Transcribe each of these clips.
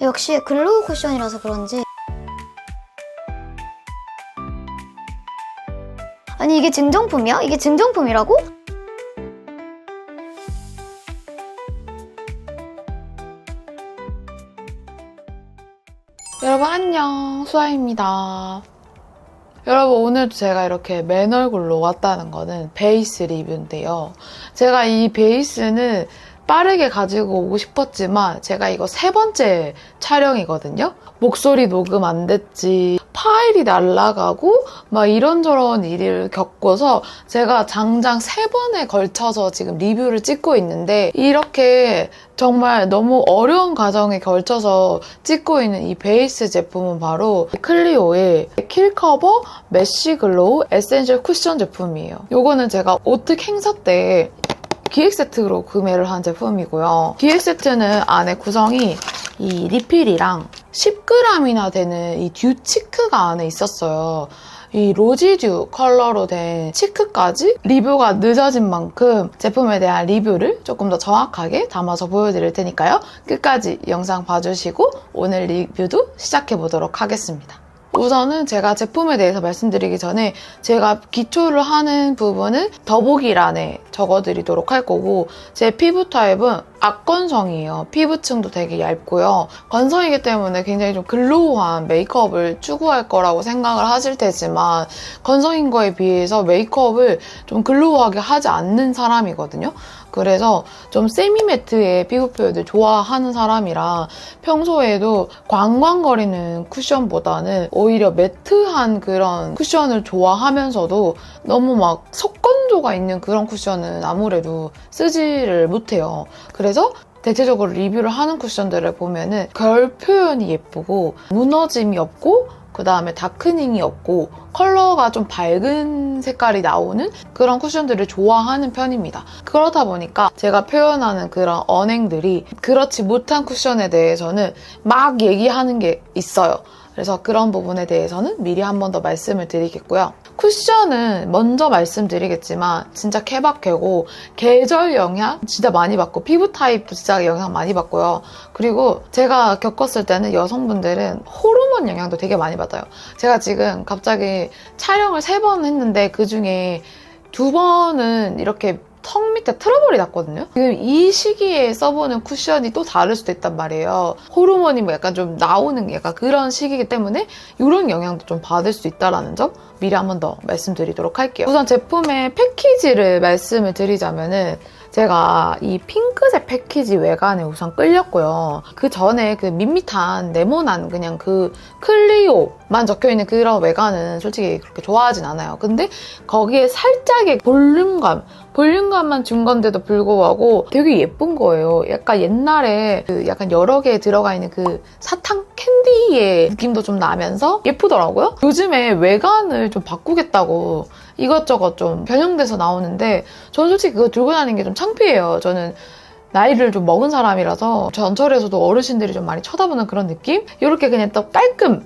역시 글로우 쿠션이라서 그런지. 아니 이게 증정품이야? 이게 증정품이라고? 여러분 안녕, 수아입니다. 여러분 오늘도 제가 이렇게 맨 얼굴로 왔다는 거는 베이스 리뷰인데요. 제가 이 베이스는 빠르게 가지고 오고 싶었지만 제가 이거 3번째 촬영이거든요. 목소리 녹음 안 됐지, 파일이 날아가고 막 이런저런 일을 겪어서 제가 장장 3번에 걸쳐서 지금 리뷰를 찍고 있는데, 이렇게 정말 너무 어려운 과정에 걸쳐서 찍고 있는 이 베이스 제품은 바로 클리오의 킬커버 메쉬 글로우 에센셜 쿠션 제품이에요. 요거는 제가 오특 행사 때 기획 세트로 구매를 한 제품이고요. 기획 세트는 안에 구성이 이 리필이랑 10g이나 되는 이 듀 치크가 안에 있었어요. 이 로지듀 컬러로 된 치크까지. 리뷰가 늦어진 만큼 제품에 대한 리뷰를 조금 더 정확하게 담아서 보여드릴 테니까요. 끝까지 영상 봐주시고 오늘 리뷰도 시작해보도록 하겠습니다. 우선은 제가 제품에 대해서 말씀드리기 전에 제가 기초를 하는 부분은 더보기란에 적어드리도록 할 거고, 제 피부 타입은 악건성이에요. 피부층도 되게 얇고요. 건성이기 때문에 굉장히 좀 글로우한 메이크업을 추구할 거라고 생각을 하실 테지만, 건성인 거에 비해서 메이크업을 좀 글로우하게 하지 않는 사람이거든요. 그래서 좀 세미매트의 피부 표현을 좋아하는 사람이라 평소에도 광광거리는 쿠션보다는 오히려 매트한 그런 쿠션을 좋아하면서도 너무 막 속건조가 있는 그런 쿠션은 아무래도 쓰지를 못해요. 그래서 대체적으로 리뷰를 하는 쿠션들을 보면은 결 표현이 예쁘고 무너짐이 없고 그 다음에 다크닝이 없고 컬러가 좀 밝은 색깔이 나오는 그런 쿠션들을 좋아하는 편입니다. 그렇다 보니까 제가 표현하는 그런 언행들이 그렇지 못한 쿠션에 대해서는 막 얘기하는 게 있어요. 그래서 그런 부분에 대해서는 미리 한 번 더 말씀을 드리겠고요. 쿠션은 먼저 말씀드리겠지만 진짜 케바케고 계절 영향 진짜 많이 받고 피부 타입도 진짜 영향 많이 받고요. 그리고 제가 겪었을 때는 여성분들은 호르몬 영향도 되게 많이 받아요. 제가 지금 갑자기 촬영을 3번 했는데 그중에 2번은 이렇게 턱 밑에 트러블이 났거든요. 지금 이 시기에 써보는 쿠션이 또 다를 수도 있단 말이에요. 호르몬이 뭐 약간 좀 나오는 약간 그런 시기이기 때문에 이런 영향도 좀 받을 수 있다는 점 미리 한 번 더 말씀드리도록 할게요. 우선 제품의 패키지를 말씀을 드리자면은 제가 이 핑크색 패키지 외관에 우선 끌렸고요. 그 전에 그 밋밋한 네모난 그냥 그 클리오만 적혀있는 그런 외관은 솔직히 그렇게 좋아하진 않아요. 근데 거기에 살짝의 볼륨감만 준 건데도 불구하고 되게 예쁜 거예요. 약간 옛날에 그 약간 여러 개 들어가 있는 그 사탕 캔디의 느낌도 좀 나면서 예쁘더라고요. 요즘에 외관을 좀 바꾸겠다고 이것저것 좀 변형돼서 나오는데 저는 솔직히 그거 들고 다니는 게 좀 창피해요. 저는 나이를 좀 먹은 사람이라서 전철에서도 어르신들이 좀 많이 쳐다보는 그런 느낌? 이렇게 그냥 또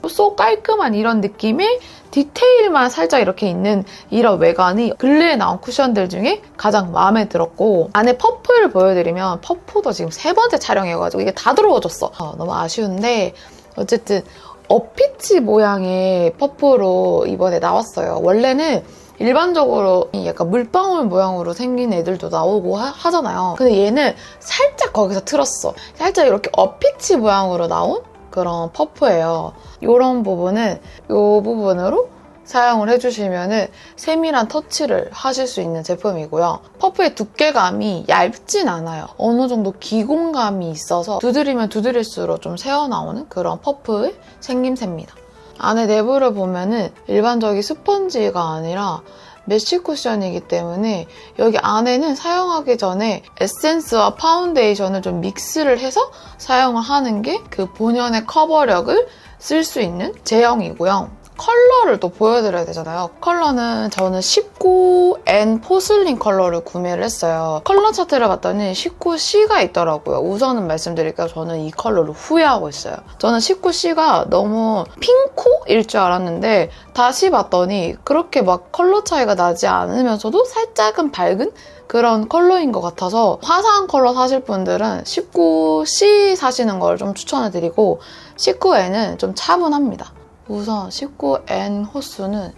쏙 깔끔한 이런 느낌의 디테일만 살짝 이렇게 있는 이런 외관이 근래에 나온 쿠션들 중에 가장 마음에 들었고, 안에 퍼프를 보여드리면 퍼프도 지금 3번째 촬영이어가지고 이게 다 들어와줬어. 너무 아쉬운데 어쨌든 어피치 모양의 퍼프로 이번에 나왔어요. 원래는 일반적으로 약간 물방울 모양으로 생긴 애들도 나오고 하잖아요. 근데 얘는 살짝 거기서 틀었어. 살짝 이렇게 어피치 모양으로 나온 그런 퍼프예요. 이런 부분은 이 부분으로 사용을 해주시면 세밀한 터치를 하실 수 있는 제품이고요. 퍼프의 두께감이 얇진 않아요. 어느 정도 기공감이 있어서 두드리면 두드릴수록 좀 새어나오는 그런 퍼프의 생김새입니다. 안에 내부를 보면은 일반적인 스펀지가 아니라 메쉬 쿠션이기 때문에 여기 안에는 사용하기 전에 에센스와 파운데이션을 좀 믹스를 해서 사용을 하는 게 그 본연의 커버력을 쓸 수 있는 제형이고요. 컬러를 또 보여드려야 되잖아요. 컬러는 저는 19N 포슬린 컬러를 구매를 했어요. 컬러 차트를 봤더니 19C가 있더라고요. 우선은 말씀드릴게요. 저는 이 컬러를 후회하고 있어요. 저는 19C가 너무 핑크일 줄 알았는데 다시 봤더니 그렇게 막 컬러 차이가 나지 않으면서도 살짝은 밝은 그런 컬러인 것 같아서 화사한 컬러 사실 분들은 19C 사시는 걸 좀 추천해드리고 19N은 좀 차분합니다. 우선 19N 호수는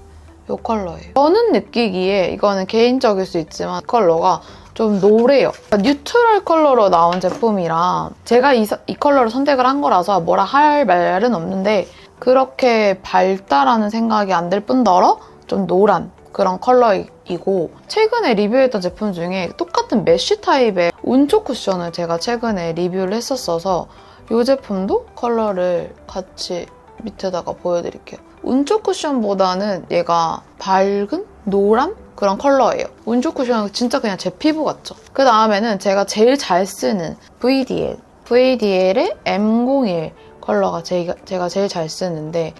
이 컬러예요. 저는 느끼기에 이거는 개인적일 수 있지만 이 컬러가 좀 노래요. 뉴트럴 컬러로 나온 제품이라 제가 이 컬러를 선택을 한 거라서 뭐라 할 말은 없는데 그렇게 밝다라는 생각이 안 들 뿐더러 좀 노란 그런 컬러이고 최근에 리뷰했던 제품 중에 똑같은 메쉬 타입의 운초 쿠션을 제가 최근에 리뷰를 했었어서 이 제품도 컬러를 같이 밑에다가 보여드릴게요. 운초 쿠션보다는 얘가 밝은 노란 그런 컬러예요. 운초 쿠션은 진짜 그냥 제 피부 같죠? 그 다음에는 제가 제일 잘 쓰는 VDL. VDL의 M01 컬러가 제가 제일 잘 쓰는데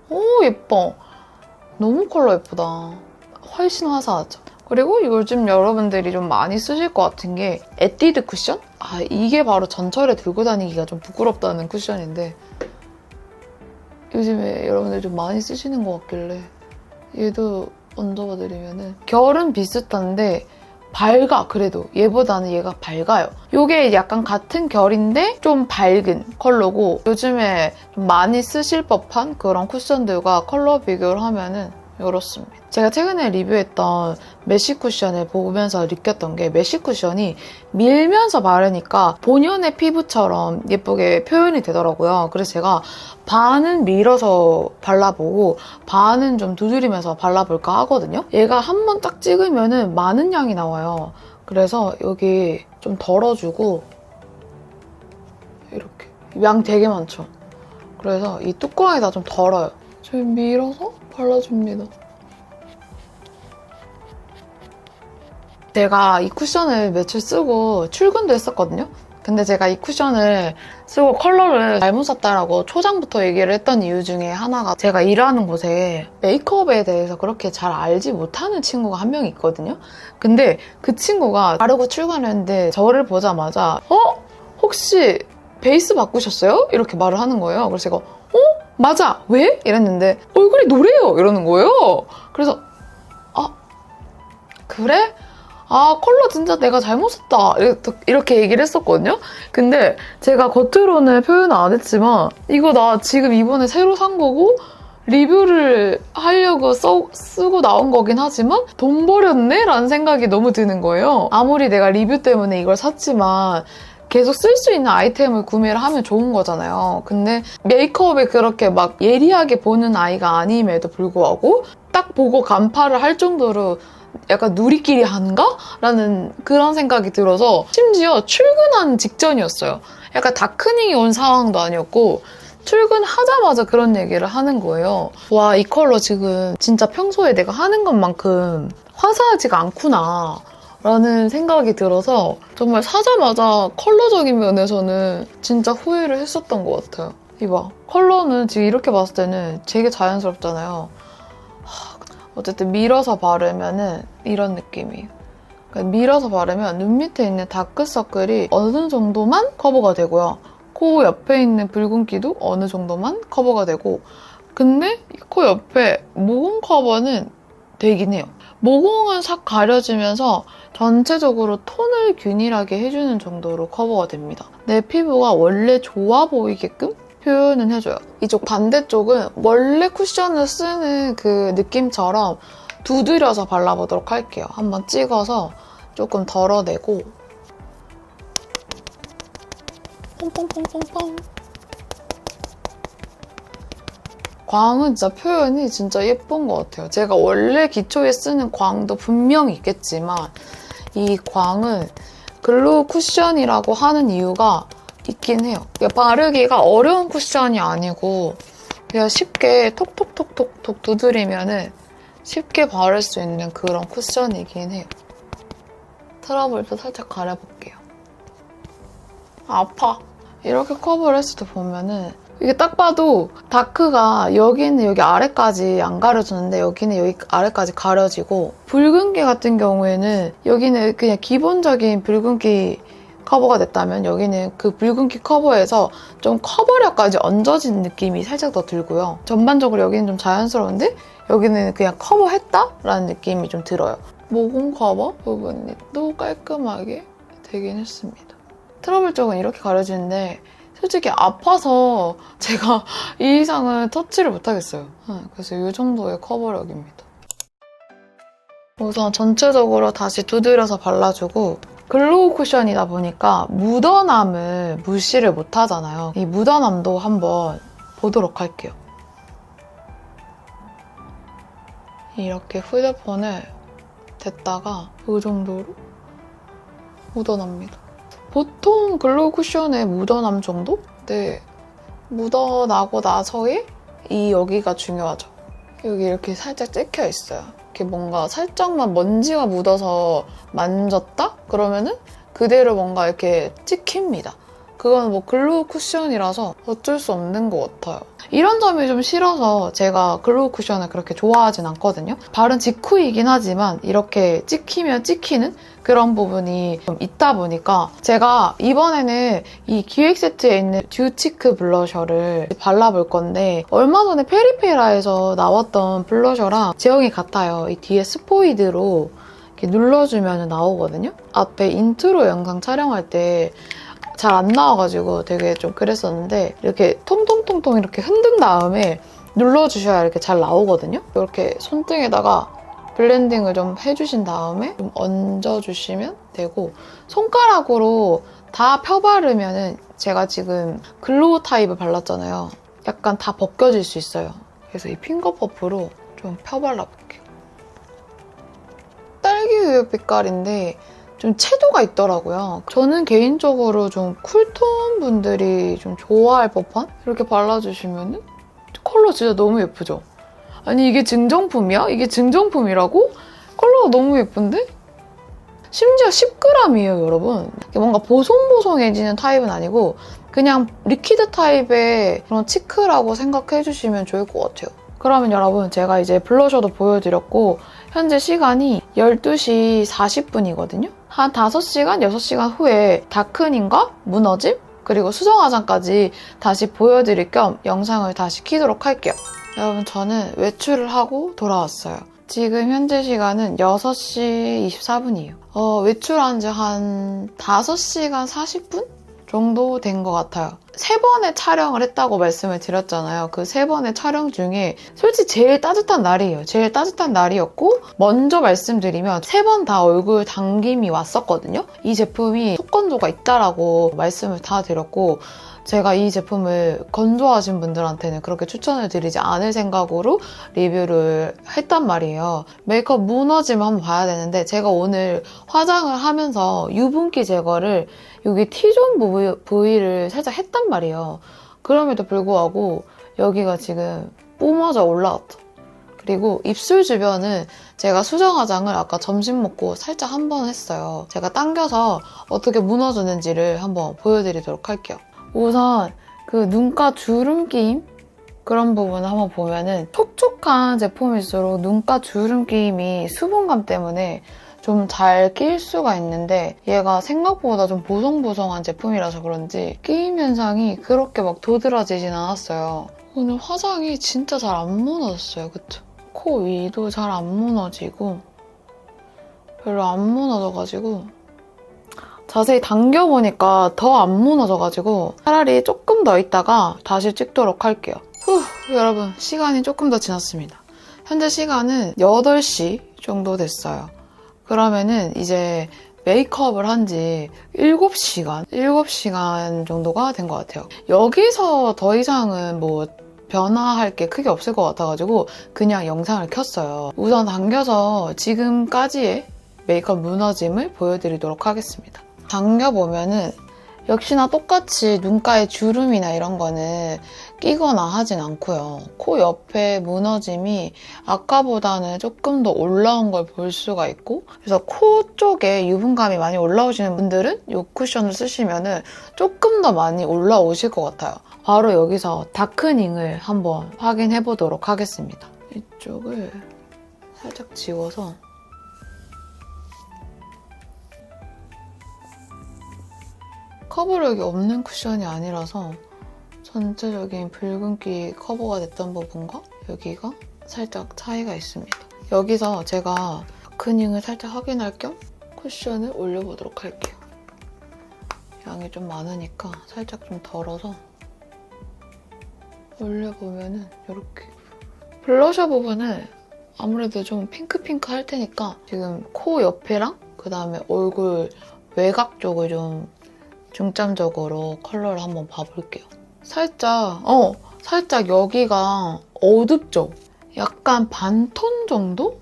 오 예뻐. 너무 컬러 예쁘다. 훨씬 화사하죠? 그리고 요즘 여러분들이 좀 많이 쓰실 것 같은 게 에뛰드 쿠션? 아 이게 바로 전철에 들고 다니기가 좀 부끄럽다는 쿠션인데 요즘에 여러분들 좀 많이 쓰시는 것 같길래 얘도 얹어봐드리면은 결은 비슷한데 밝아. 그래도 얘보다는 얘가 밝아요. 이게 약간 같은 결인데 좀 밝은 컬러고 요즘에 좀 많이 쓰실 법한 그런 쿠션들과 컬러 비교를 하면은 이렇습니다. 제가 최근에 리뷰했던 메쉬 쿠션을 보면서 느꼈던 게 메쉬 쿠션이 밀면서 바르니까 본연의 피부처럼 예쁘게 표현이 되더라고요. 그래서 제가 반은 밀어서 발라보고 반은 좀 두드리면서 발라볼까 하거든요. 얘가 한 번 딱 찍으면은 많은 양이 나와요. 그래서 여기 좀 덜어주고 이렇게 양 되게 많죠. 그래서 이 뚜껑에다 좀 덜어요. 좀 밀어서 발라줍니다. 제가 이 쿠션을 며칠 쓰고 출근도 했었거든요. 근데 제가 이 쿠션을 쓰고 컬러를 잘못 샀다라고 초장부터 얘기를 했던 이유 중에 하나가 제가 일하는 곳에 메이크업에 대해서 그렇게 잘 알지 못하는 친구가 한 명 있거든요. 근데 그 친구가 바르고 출근했는데 저를 보자마자 혹시 베이스 바꾸셨어요? 이렇게 말을 하는 거예요. 그래서 제가 맞아! 왜? 이랬는데 얼굴이 노래요! 이러는 거예요. 그래서 그래? 컬러 진짜 내가 잘못 샀다. 이렇게 얘기를 했었거든요. 근데 제가 겉으로는 표현을 안 했지만 이거 나 지금 이번에 새로 산 거고 리뷰를 하려고 쓰고 나온 거긴 하지만 돈 버렸네? 라는 생각이 너무 드는 거예요. 아무리 내가 리뷰 때문에 이걸 샀지만 계속 쓸 수 있는 아이템을 구매를 하면 좋은 거잖아요. 근데 메이크업에 그렇게 막 예리하게 보는 아이가 아님에도 불구하고 딱 보고 간파를 할 정도로 약간 누리끼리 하는가? 라는 그런 생각이 들어서 심지어 출근한 직전이었어요. 약간 다크닝이 온 상황도 아니었고 출근하자마자 그런 얘기를 하는 거예요. 와, 이 컬러 지금 진짜 평소에 내가 하는 것만큼 화사하지가 않구나 라는 생각이 들어서 정말 사자마자 컬러적인 면에서는 진짜 후회를 했었던 것 같아요. 이봐, 컬러는 지금 이렇게 봤을 때는 되게 자연스럽잖아요. 어쨌든 밀어서 바르면은 이런 느낌이에요. 그러니까 밀어서 바르면 눈 밑에 있는 다크서클이 어느 정도만 커버가 되고요. 코 옆에 있는 붉은기도 어느 정도만 커버가 되고 근데 코 옆에 모공 커버는 되긴 해요. 모공은 싹 가려지면서 전체적으로 톤을 균일하게 해주는 정도로 커버가 됩니다. 내 피부가 원래 좋아 보이게끔 표현은 해줘요. 이쪽 반대쪽은 원래 쿠션을 쓰는 그 느낌처럼 두드려서 발라보도록 할게요. 한번 찍어서 조금 덜어내고 퐁퐁퐁퐁퐁. 광은 진짜 표현이 진짜 예쁜 것 같아요. 제가 원래 기초에 쓰는 광도 분명히 있겠지만 이 광은 글로우 쿠션이라고 하는 이유가 있긴 해요. 바르기가 어려운 쿠션이 아니고 그냥 쉽게 톡톡톡톡톡 두드리면은 쉽게 바를 수 있는 그런 쿠션이긴 해요. 트러블도 살짝 가려볼게요. 아파. 이렇게 커버를 했을 때 보면은 이게 딱 봐도 다크가 여기는 여기 아래까지 안 가려주는데 여기는 여기 아래까지 가려지고, 붉은기 같은 경우에는 여기는 그냥 기본적인 붉은기 커버가 됐다면 여기는 그 붉은기 커버에서 좀 커버력까지 얹어진 느낌이 살짝 더 들고요. 전반적으로 여기는 좀 자연스러운데 여기는 그냥 커버했다라는 느낌이 좀 들어요. 모공 커버 부분이 또 깔끔하게 되긴 했습니다. 트러블 쪽은 이렇게 가려지는데 솔직히 아파서 제가 이 이상은 터치를 못하겠어요. 그래서 이 정도의 커버력입니다. 우선 전체적으로 다시 두드려서 발라주고, 글로우 쿠션이다 보니까 묻어남을 무시를 못하잖아요. 이 묻어남도 한번 보도록 할게요. 이렇게 휴대폰을 댔다가 이 정도로 묻어납니다. 보통 글로우 쿠션의 묻어남 정도? 네, 묻어나고 나서의 이 여기가 중요하죠. 여기 이렇게 살짝 찍혀 있어요. 이렇게 뭔가 살짝만 먼지가 묻어서 만졌다? 그러면은 그대로 뭔가 이렇게 찍힙니다. 그건 뭐 글로우 쿠션이라서 어쩔 수 없는 것 같아요. 이런 점이 좀 싫어서 제가 글로우 쿠션을 그렇게 좋아하진 않거든요. 바른 직후이긴 하지만 이렇게 찍히면 찍히는 그런 부분이 좀 있다 보니까 제가 이번에는 이 기획 세트에 있는 듀치크 블러셔를 발라볼 건데, 얼마 전에 페리페라에서 나왔던 블러셔랑 제형이 같아요. 이 뒤에 스포이드로 이렇게 눌러주면 나오거든요. 앞에 인트로 영상 촬영할 때 잘 안 나와가지고 되게 좀 그랬었는데, 이렇게 통통통통 이렇게 흔든 다음에 눌러주셔야 이렇게 잘 나오거든요. 이렇게 손등에다가 블렌딩을 좀 해주신 다음에 좀 얹어주시면 되고, 손가락으로 다 펴바르면은 제가 지금 글로우 타입을 발랐잖아요. 약간 다 벗겨질 수 있어요. 그래서 이 핑거 퍼프로 좀 펴발라볼게요. 딸기 우유 빛깔인데 좀 채도가 있더라고요. 저는 개인적으로 좀 쿨톤 분들이 좀 좋아할 법한? 이렇게 발라주시면은 컬러 진짜 너무 예쁘죠? 아니 이게 증정품이야? 이게 증정품이라고? 컬러가 너무 예쁜데? 심지어 10g이에요, 여러분. 뭔가 보송보송해지는 타입은 아니고 그냥 리퀴드 타입의 그런 치크라고 생각해주시면 좋을 것 같아요. 그러면 여러분, 제가 이제 블러셔도 보여드렸고 현재 시간이 12시 40분이거든요. 한 5시간, 6시간 후에 다크닝과 무너짐, 그리고 수정 화장까지 다시 보여드릴 겸 영상을 다시 키도록 할게요. 여러분, 저는 외출을 하고 돌아왔어요. 지금 현재 시간은 6시 24분이에요. 외출한 지 한 5시간 40분 정도 된 것 같아요. 3번의 촬영을 했다고 말씀을 드렸잖아요. 그 3번의 촬영 중에 솔직히 제일 따뜻한 날이에요. 제일 따뜻한 날이었고, 먼저 말씀드리면 3번 다 얼굴 당김이 왔었거든요. 이 제품이 속건조가 있다라고 말씀을 다 드렸고, 제가 이 제품을 건조하신 분들한테는 그렇게 추천을 드리지 않을 생각으로 리뷰를 했단 말이에요. 메이크업 무너짐을 한번 봐야 되는데, 제가 오늘 화장을 하면서 유분기 제거를 여기 T존 부위를 살짝 했단 말이에요. 그럼에도 불구하고 여기가 지금 뿜어져 올라왔죠. 그리고 입술 주변은 제가 수정 화장을 아까 점심 먹고 살짝 한 번 했어요. 제가 당겨서 어떻게 무너지는지를 한번 보여드리도록 할게요. 우선 그 눈가 주름 끼임 그런 부분을 한번 보면은 촉촉한 제품일수록 눈가 주름 끼임이 수분감 때문에 좀 잘 끼일 수가 있는데, 얘가 생각보다 좀 보송보송한 제품이라서 그런지 끼임 현상이 그렇게 막 도드라지진 않았어요. 오늘 화장이 진짜 잘 안 무너졌어요. 그쵸? 코 위도 잘 안 무너지고 별로 안 무너져가지고, 자세히 당겨보니까 더 안 무너져가지고 차라리 조금 더 있다가 다시 찍도록 할게요. 여러분, 시간이 조금 더 지났습니다. 현재 시간은 8시 정도 됐어요. 그러면은 이제 메이크업을 한 지 7시간 정도가 된 것 같아요. 여기서 더 이상은 뭐 변화할 게 크게 없을 것 같아가지고 그냥 영상을 켰어요. 우선 당겨서 지금까지의 메이크업 무너짐을 보여드리도록 하겠습니다. 당겨보면은 역시나 똑같이 눈가의 주름이나 이런 거는 끼거나 하진 않고요. 코 옆에 무너짐이 아까보다는 조금 더 올라온 걸 볼 수가 있고, 그래서 코 쪽에 유분감이 많이 올라오시는 분들은 이 쿠션을 쓰시면 조금 더 많이 올라오실 것 같아요. 바로 여기서 다크닝을 한번 확인해 보도록 하겠습니다. 이쪽을 살짝 지워서 커버력이 없는 쿠션이 아니라서 전체적인 붉은기 커버가 됐던 부분과 여기가 살짝 차이가 있습니다. 여기서 제가 다크닝을 살짝 확인할 겸 쿠션을 올려보도록 할게요. 양이 좀 많으니까 살짝 좀 덜어서 올려보면은 이렇게 블러셔 부분을 아무래도 좀 핑크핑크 할 테니까 지금 코 옆에랑 그 다음에 얼굴 외곽 쪽을 좀 중점적으로 컬러를 한번 봐볼게요. 살짝 여기가 어둡죠? 약간 반톤 정도?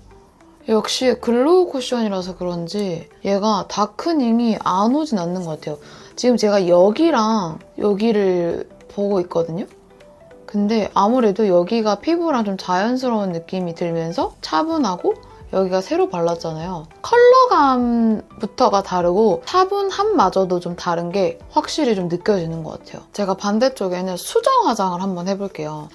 역시 글로우 쿠션이라서 그런지 얘가 다크닝이 안 오진 않는 것 같아요. 지금 제가 여기랑 여기를 보고 있거든요? 근데 아무래도 여기가 피부랑 좀 자연스러운 느낌이 들면서 차분하고 여기가 새로 발랐잖아요. 컬러감부터가 다르고 차분함마저도 좀 다른 게 확실히 좀 느껴지는 것 같아요. 제가 반대쪽에는 수정 화장을 한번 해볼게요.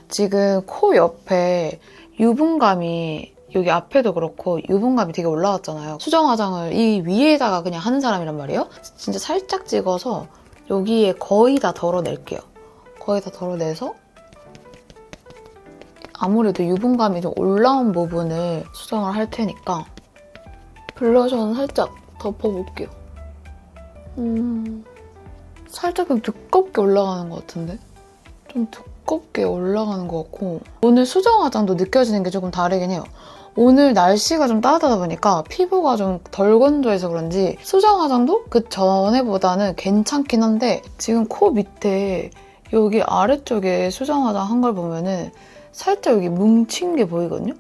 지금 코 옆에 유분감이 여기 앞에도 그렇고 유분감이 되게 올라왔잖아요. 수정 화장을 이 위에다가 그냥 하는 사람이란 말이에요. 진짜 살짝 찍어서 여기에 거의 다 덜어낼게요. 거의 다 덜어내서 아무래도 유분감이 좀 올라온 부분을 수정을 할 테니까 블러셔는 살짝 덮어볼게요. 살짝 좀 두껍게 올라가는 것 같은데? 좀 두껍게 올라가는 것 같고 오늘 수정 화장도 느껴지는 게 조금 다르긴 해요. 오늘 날씨가 좀 따뜻하다 보니까 피부가 좀 덜 건조해서 그런지 수정 화장도 그 전에보다는 괜찮긴 한데 지금 코 밑에 여기 아래쪽에 수정 화장 한 걸 보면은 살짝 여기 뭉친 게 보이거든요?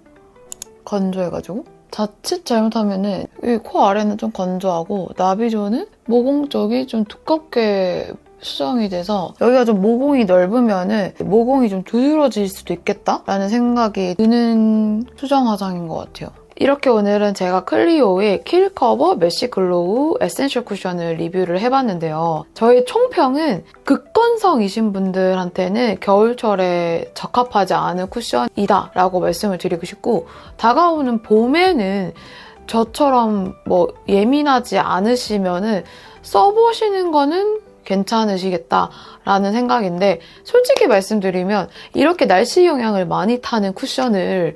건조해가지고. 자칫 잘못하면은 여기 코 아래는 좀 건조하고 나비존은 모공 쪽이 좀 두껍게 수정이 돼서 여기가 좀 모공이 넓으면은 모공이 좀 두드러질 수도 있겠다라는 생각이 드는 수정 화장인 것 같아요. 이렇게 오늘은 제가 클리오의 킬커버 메쉬 글로우 에센셜 쿠션을 리뷰를 해봤는데요. 저의 총평은 극건성이신 분들한테는 겨울철에 적합하지 않은 쿠션이다 라고 말씀을 드리고 싶고 다가오는 봄에는 저처럼 뭐 예민하지 않으시면은 써보시는 거는 괜찮으시겠다라는 생각인데 솔직히 말씀드리면 이렇게 날씨 영향을 많이 타는 쿠션을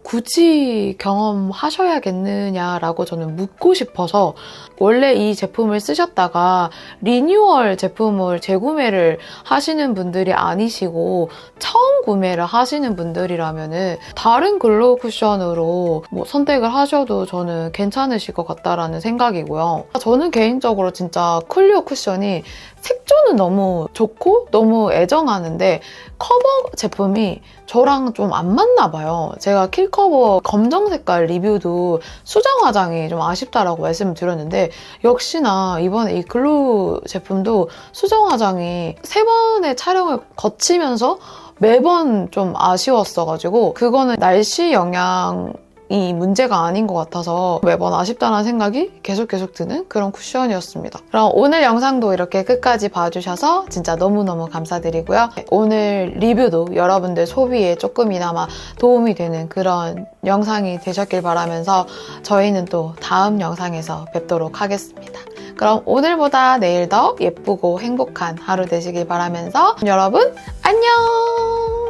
굳이 경험하셔야겠느냐라고 저는 묻고 싶어서 원래 이 제품을 쓰셨다가 리뉴얼 제품을 재구매를 하시는 분들이 아니시고 처음 구매를 하시는 분들이라면은 다른 글로우 쿠션으로 뭐 선택을 하셔도 저는 괜찮으실 것 같다라는 생각이고요. 저는 개인적으로 진짜 클리오 쿠션이 색조는 너무 좋고 너무 애정하는데 커버 제품이 저랑 좀 안 맞나 봐요. 제가 킬커버 검정 색깔 리뷰도 수정 화장이 좀 아쉽다라고 말씀을 드렸는데 역시나 이번에 이 글로우 제품도 수정 화장이 3번의 촬영을 거치면서 매번 좀 아쉬웠어가지고 그거는 날씨 영향 이 문제가 아닌 것 같아서 매번 아쉽다는 생각이 계속 드는 그런 쿠션이었습니다. 그럼 오늘 영상도 이렇게 끝까지 봐주셔서 진짜 너무너무 감사드리고요. 오늘 리뷰도 여러분들 소비에 조금이나마 도움이 되는 그런 영상이 되셨길 바라면서 저희는 또 다음 영상에서 뵙도록 하겠습니다. 그럼 오늘보다 내일 더 예쁘고 행복한 하루 되시길 바라면서 여러분 안녕!